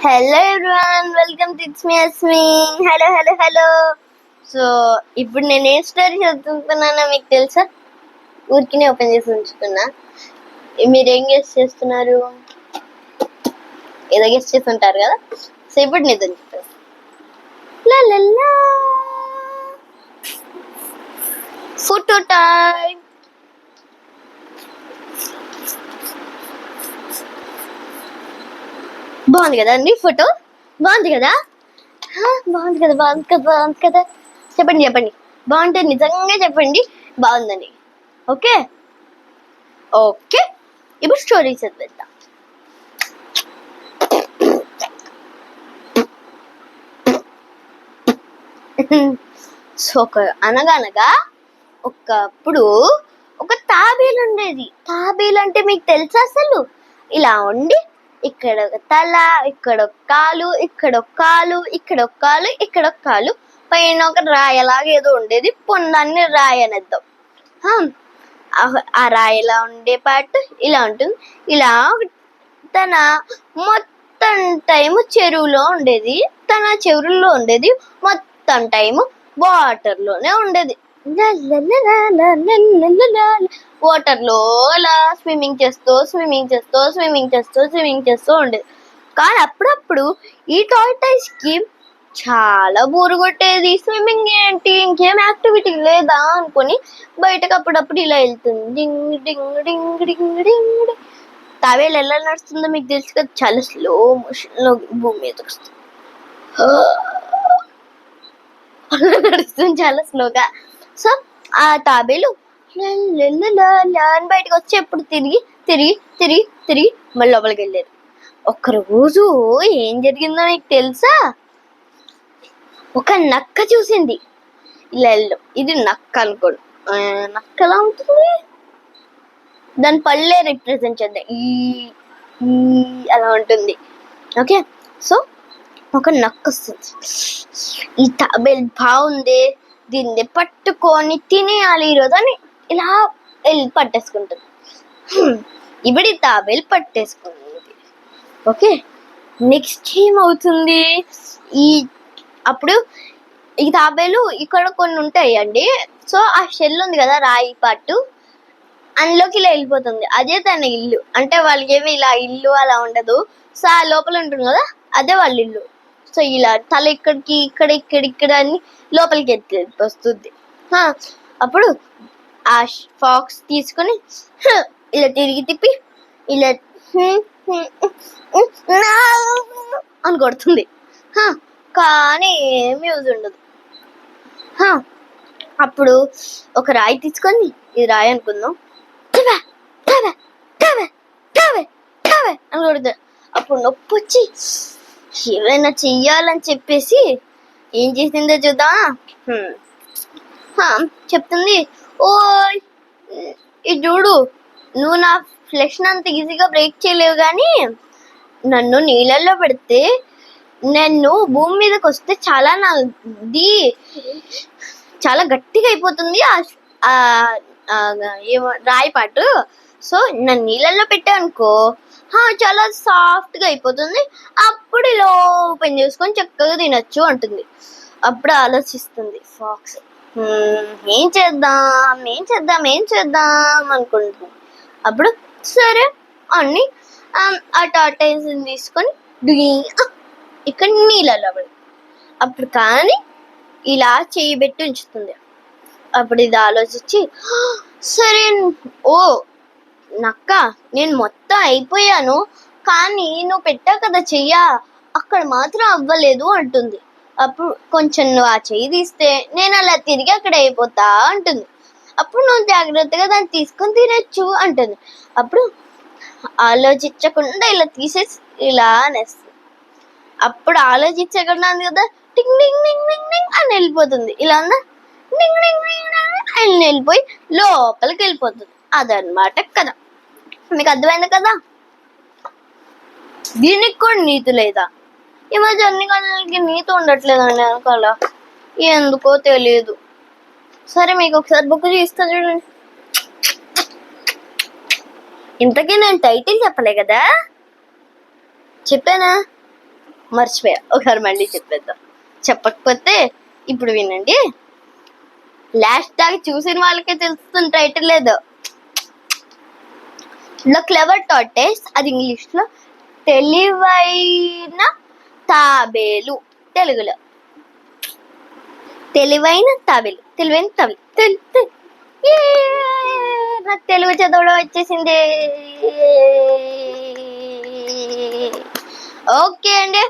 Hello everyone, welcome to it's me Asmi. Hello hello hello. So ఇప్పుడు నేను ఏ story చదువుతున్నానో మీకు తెలుసా? ఊరికినే ఓపెన్ చేసి ఉంచుకున్నా. మీరు ఏం గెస్ట్ చేస్తున్నారు? ఏదో గెస్ట్ చేస్తుంటారు కదా. సో ఇప్పుడు నిజం చెప్తాను. Photo time. బాగుంది కదా అండి ఫోటో? బాగుంది కదా? బాగుంది కదా, బాగుంది కదా, బాగుంది కదా. చెప్పండి చెప్పండి, బాగుంటే నిజంగా చెప్పండి బాగుందని. ఓకే ఓకే, ఇప్పుడు స్టోరీ చదివేద్దాం. సో అనగనగా ఒకప్పుడు ఒక తాబేలు ఉండేది. తాబేలు అంటే మీకు తెలుసా అసలు? ఇలా ఉండి ఇక్కడ ఒక తల, ఇక్కడ ఒక కాలు, ఇక్కడ ఒక కాలు, ఇక్కడ ఒక కాలు, ఇక్కడ ఒక కాలు, పైన ఒక రాయలాగా ఏదో ఉండేది. పొందాన్ని రాయి అనేద్దాం. ఆ రాయి ఇలా ఉండే పార్ట్ ఇలా ఉంటుంది. ఇలా తన మొత్తం టైము చెరువులో ఉండేది. తన చెరువులో ఉండేది మొత్తం టైము వాటర్ లోనే ఉండేది. వాటర్ లో అలా స్విమ్మింగ్ చేస్తూ ఉండేది. కానీ అప్పుడప్పుడు ఈ టార్టాయిస్ కి చాలా బోరు కొట్టేది. స్విమ్మింగ్ ఏంటి, ఇంకేం యాక్టివిటీ లేదా అనుకుని బయటకు అప్పుడప్పుడు ఇలా వెళ్తుంది. డింగ్ డింగ్ డింగ్ డింగ్ డింగ్. తాబేలు ఎలా నడుస్తుందో మీకు తెలుసు కదా, చాలా స్లో మోషన్ లో భూమి మీద వస్తుంది. నడుస్తుంది చాలా స్లోగా. సో ఆ తాబేలు బయటకు వచ్చి ఎప్పుడు తిరిగి తిరిగి తిరిగి తిరిగి మళ్ళీ లోపలికి వెళ్ళేది. ఒక్కరోజు ఏం జరిగిందో మీకు తెలుసా? ఒక నక్క చూసింది. ఇలా ఇది నక్క అనుకోండి. నక్క ఎలా ఉంటుంది? దాని పళ్ళే రిప్రజెంట్ చేద్దాం. ఈ అలా ఉంటుంది. ఓకే, సో ఒక నక్క వస్తుంది. ఈ తాబేలు బాగుంది, దీన్ని పట్టుకొని తినేయాలి ఈరోజు అని ఇలా వెళ్ళి పట్టేసుకుంటుంది. ఇప్పుడు ఈ తాబేలు పట్టేసుకుంది. ఓకే, నెక్స్ట్ ఏమవుతుంది? అప్పుడు ఈ తాబేలు ఇక్కడ కొన్ని ఉంటాయండి. సో ఆ షెల్ ఉంది కదా, రాయి పట్టు, అందులోకి ఇలా వెళ్ళిపోతుంది. అదే తన ఇల్లు. అంటే వాళ్ళకి ఏమి ఇలా ఇల్లు అలా ఉండదు. సో ఆ లోపల ఉంటుంది కదా, అదే వాళ్ళ ఇల్లు. సో ఇలా తల ఇక్కడికి ఇక్కడ ఇక్కడ ఇక్కడ అని లోపలికి వస్తుంది. అప్పుడు ఆ ఫాక్స్ తీసుకొని ఇలా తిరిగి తిప్పి ఇలా అని కొడుతుంది. కానీ ఏమి యూజ్ ఉండదు. అప్పుడు ఒక రాయి తీసుకొని, ఇది రాయి అనుకుందాం, అని కొడుతుంది. అప్పుడు నొప్పి వచ్చి ఏమైనా చెయ్యాలని చెప్పేసి ఏం చేసిందో చూద్దాం. చెప్తుంది, ఓ ఇది చూడు, నువ్వు నా ఫ్లెష్ అంత ఈజీగా బ్రేక్ చేయలేవు, కానీ నన్ను నీళ్ళల్లో పెడితే నన్ను భూమి మీదకి వస్తే చాలా గట్టిగా అయిపోతుంది రాయి పాటు. సో నన్ను నీళ్ళల్లో పెట్టానుకో చాలా సాఫ్ట్ గా అయిపోతుంది. అప్పుడు ఇలా ఓపెన్ చేసుకొని చక్కగా తినొచ్చు అంటుంది. అప్పుడు ఆలోచిస్తుంది ఫాక్స్, ఏం చేద్దాం అనుకుంటుంది. అప్పుడు సరే అని ఆ టార్టాయిస్ తీసుకొని ఇక్కడ నీళ్ళలో పడి, అప్పుడు కానీ ఇలా చేయి పెట్టి ఉంచుతుంది. అప్పుడు ఇది ఆలోచించి, సరే ఓ నక్క, నేను మొత్తం అయిపోయాను, కానీ నువ్వు పెట్టావు కదా చెయ్య, అక్కడ మాత్రం అవ్వలేదు అంటుంది. అప్పుడు కొంచెం నువ్వు ఆ చెయ్యి తీస్తే నేను అలా తిరిగి అక్కడ అయిపోతా అంటుంది. అప్పుడు నువ్వు జాగ్రత్తగా దాన్ని తీసుకొని తినచ్చు అంటుంది. అప్పుడు ఆలోచించకుండా ఇలా తీసేసి ఇలా అనేస్తుంది. అప్పుడు ఆలోచించకుండా ఉంది కదా, టింగ్ డింగ్ డింగ్ డింగ్ డింగ్ అని వెళ్ళిపోతుంది. ఇలా ఉందా, డింగ్ డింగ్ డింగ్ అని వెళ్ళిపోయి లోపలికి వెళ్ళిపోతుంది. అదనమాట కదా. మీకు అర్థమైంది కదా? దీనికి కూడా నీతి లేదా? ఈ మధ్య అన్ని కళలకి నీతి ఉండట్లేదండి వెనకాల, ఎందుకో తెలియదు. సరే మీకు ఒకసారి బుక్ చేస్తా చూడండి. ఇంతకీ నేను టైటిల్ చెప్పలే కదా, చెప్పానా? మర్చిపోయా, ఒకసారి మళ్ళీ చెప్పేద్దాం. చెప్పకపోతే ఇప్పుడు వినండి. లాస్ట్ దాకా చూసిన వాళ్ళకే తెలుస్తుంది టైటిల్ లేదు. ద క్లెవర్ టార్టైస్, అది ఇంగ్లీష్ లో తెలివైన తాబేలు, తెలుగులో తెలివైన తాబేలు. నాకు తెలుగు చదవడం వచ్చేసింది. ఓకే అండి,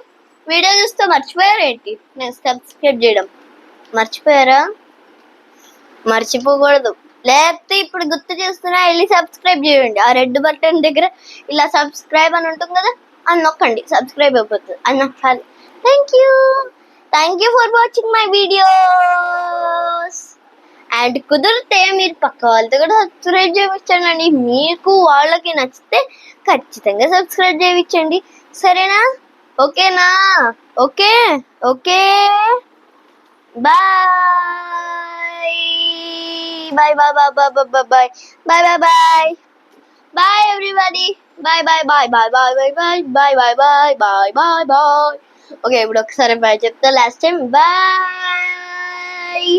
వీడియో చూస్తే మర్చిపోయారా ఏంటి? నేను సబ్స్క్రైబ్ చేయడం మర్చిపోయారా? మర్చిపోకూడదు, లేకపోతే ఇప్పుడు గుర్తు చేస్తున్నా, వెళ్ళి సబ్స్క్రైబ్ చేయండి. ఆ రెడ్ బటన్ దగ్గర ఇలా సబ్స్క్రైబ్ అని ఉంటుంది కదా, అది నొక్కండి, సబ్స్క్రైబ్ అయిపోతుంది. అది నొక్కాలి. Thank you for watching my videos. And కుదిరితే మీరు పక్క వాళ్ళతో కూడా సబ్స్క్రైబ్ చేయించండి. మీకు వాళ్ళకి నచ్చితే ఖచ్చితంగా సబ్స్క్రైబ్ చేయించండి, సరేనా? ఓకేనా? Okay okay, bye bye bye bye bye bye bye bye bye bye bye everybody. Bye bye bye bye bye bye bye bye bye bye bye bye bye. Okay, ఇప్పుడు ఒకసారి బాయ్ చెప్తా, లాస్ట్ టైం. బాయ్.